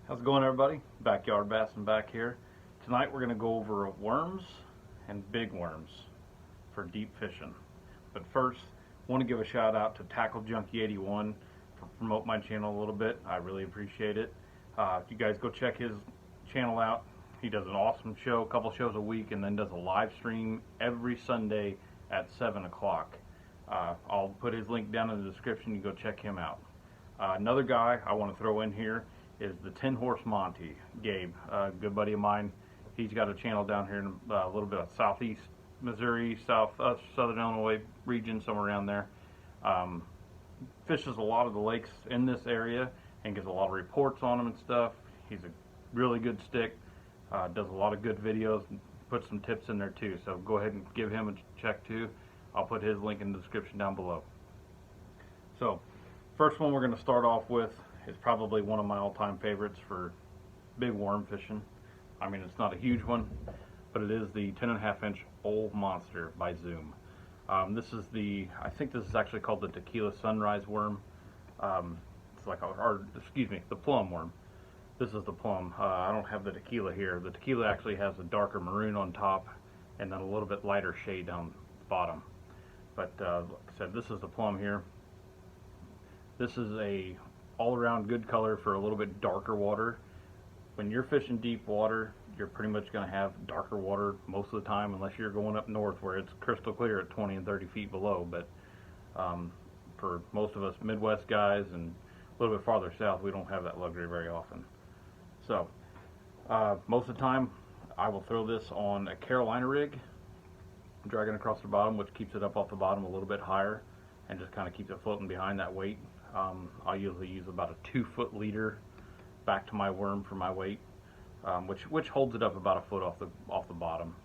How's it going, everybody? Backyard Bassin back here. Tonight we're going to go over worms and big worms for deep fishing. But first, I want to give a shout out to Tackle Junkie 81 for promote my channel a little bit. I really appreciate it. You guys go check his channel out. He does an awesome show, a couple shows a week, and then does a live stream every Sunday at 7 o'clock. I'll put his link down in the description. You go check him out. Another guy I want to throw in here is the 10 Horse Monty, Gabe, a good buddy of mine. He's got a channel down here in a little bit of southeast Missouri, southern Illinois region, somewhere around there. Fishes a lot of the lakes in this area and gives a lot of reports on them and stuff. He's a really good stick, does a lot of good videos, and puts some tips in there too. So go ahead and give him a check too. I'll put his link in the description down below. So, first one we're going to start off with is probably one of my all-time favorites for big worm fishing. I mean, it's not a huge one, but it is the 10.5-inch Ol' Monster by Zoom. This is I think this is actually called the Tequila Sunrise worm. It's like the plum worm. This is the plum. I don't have the tequila here. The tequila actually has a darker maroon on top and then a little bit lighter shade down the bottom. But like I said, this is the plum here. This is a all-around good color for a little bit darker water. When you're fishing deep water, you're pretty much going to have darker water most of the time, unless you're going up north where it's crystal clear at 20 and 30 feet below. But for most of us Midwest guys and a little bit farther south, we don't have that luxury very often. So most of the time I will throw this on a Carolina rig, drag it across the bottom, which keeps it up off the bottom a little bit higher and just kind of keeps it floating behind that weight. I'll usually use about a 2-foot leader back to my worm for my weight, which holds it up about a foot off the bottom.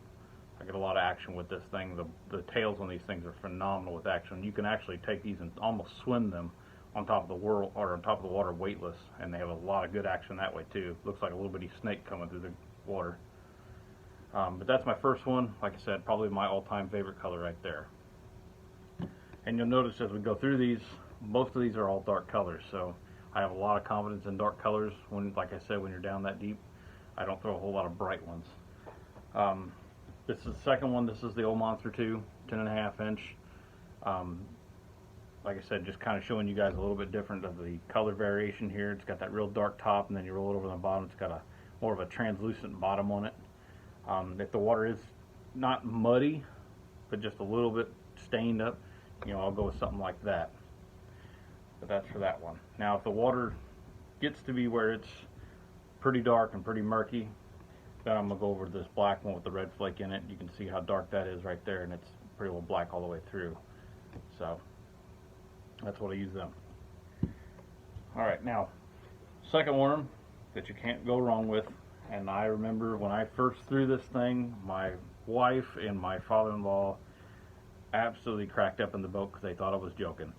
I get a lot of action with this thing. The tails on these things are phenomenal with action. You can actually take these and almost swim them on top of the water weightless, and they have a lot of good action that way too. Looks like a little bitty snake coming through the water. But that's my first one. Like I said, probably my all-time favorite color right there. And you'll notice as we go through these, most of these are all dark colors, so I have a lot of confidence in dark colors. Like I said, when you're down that deep, I don't throw a whole lot of bright ones. This is the second one. This is the Ol' Monster 2, 10.5-inch. Like I said, just kind of showing you guys a little bit different of the color variation here. It's got that real dark top, and then you roll it over on the bottom. It's got more of a translucent bottom on it. If the water is not muddy, but just a little bit stained up, I'll go with something like that. But that's for that one. Now, if the water gets to be where it's pretty dark and pretty murky, then I'm going to go over to this black one with the red flake in it. You can see how dark that is right there, and it's pretty well black all the way through. So, that's what I use them. Alright, now, second worm that you can't go wrong with, and I remember when I first threw this thing, my wife and my father-in-law absolutely cracked up in the boat because they thought I was joking.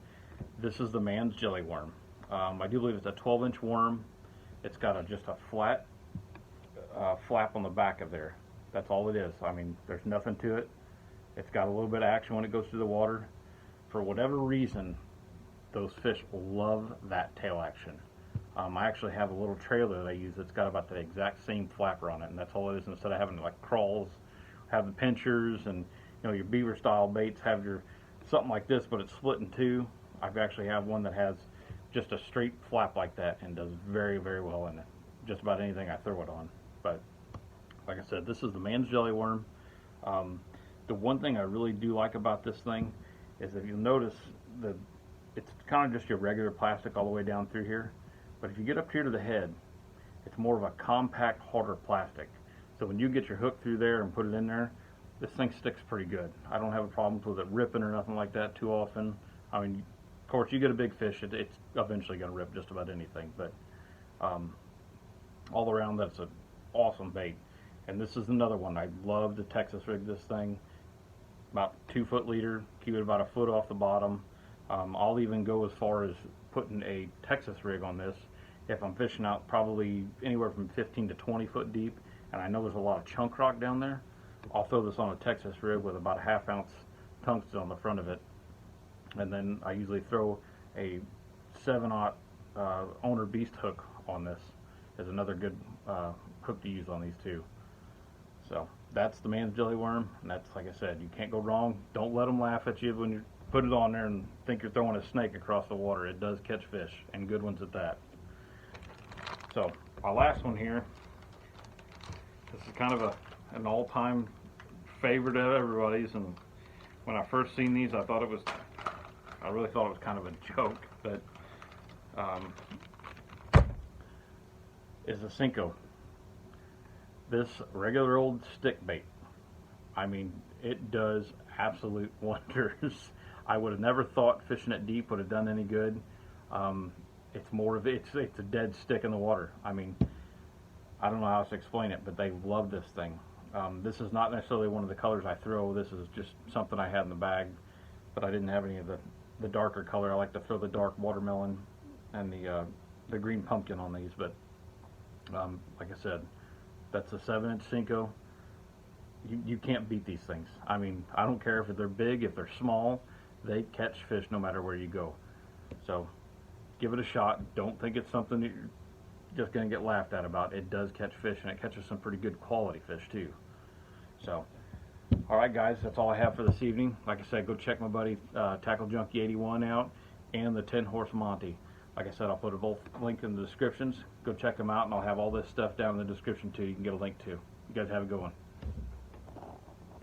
This is the Man's Jelly Worm. I do believe it's a 12-inch worm. It's got just a flat flap on the back of there. That's all it is. I mean, there's nothing to it. It's got a little bit of action when it goes through the water. For whatever reason, those fish love that tail action. I actually have a little trailer that I use that's got about the exact same flapper on it, and that's all it is. Instead of having like crawls, have the pinchers and your beaver style baits have something like this, but it's split in two. I actually have one that has just a straight flap like that and does very, very well in it. Just about anything I throw it on. But like I said, this is the Man's Jelly Worm. The one thing I really do like about this thing is if you'll notice it's kind of just your regular plastic all the way down through here. But if you get up here to the head, it's more of a compact, harder plastic. So when you get your hook through there and put it in there, this thing sticks pretty good. I don't have a problem with it ripping or nothing like that too often. I mean, of course, you get a big fish, it's eventually going to rip just about anything. But all around, that's an awesome bait. And this is another one. I love to Texas rig this thing. About 2-foot leader, keep it about a foot off the bottom. I'll even go as far as putting a Texas rig on this if I'm fishing out probably anywhere from 15 to 20 foot deep, and I know there's a lot of chunk rock down there. I'll throw this on a Texas rig with about a 1/2 ounce tungsten on the front of it, and then I usually throw a 7/0 owner beast hook on this is another good hook to use on these too. So that's the man's jelly worm, and that's, like I said, you can't go wrong. Don't let them laugh at you when you put it on there and think you're throwing a snake across the water. It does catch fish, and good ones at that. So our last one here, this is kind of an all-time favorite of everybody's, and when I first seen these, I really thought it was kind of a joke, but is a Senko. This regular old stick bait, I mean, it does absolute wonders. I would have never thought fishing it deep would have done any good. It's a dead stick in the water. I mean, I don't know how else to explain it, but they love this thing. This is not necessarily one of the colors I throw. This is just something I had in the bag, but I didn't have any of the darker color. I like to throw the dark watermelon and the green pumpkin on these, but like I said, that's a 7-inch Senko. You can't beat these things. I mean, I don't care if they're big, if they're small, they catch fish no matter where you go. So give it a shot. Don't think it's something that you're just going to get laughed at about. It does catch fish, and it catches some pretty good quality fish too. So, alright guys, that's all I have for this evening. Like I said, go check my buddy Tackle Junkie 81 out, and the 10 Horse Monty. Like I said, I'll put both link in the descriptions. Go check them out, and I'll have all this stuff down in the description too. You can get a link to. You guys have a good one.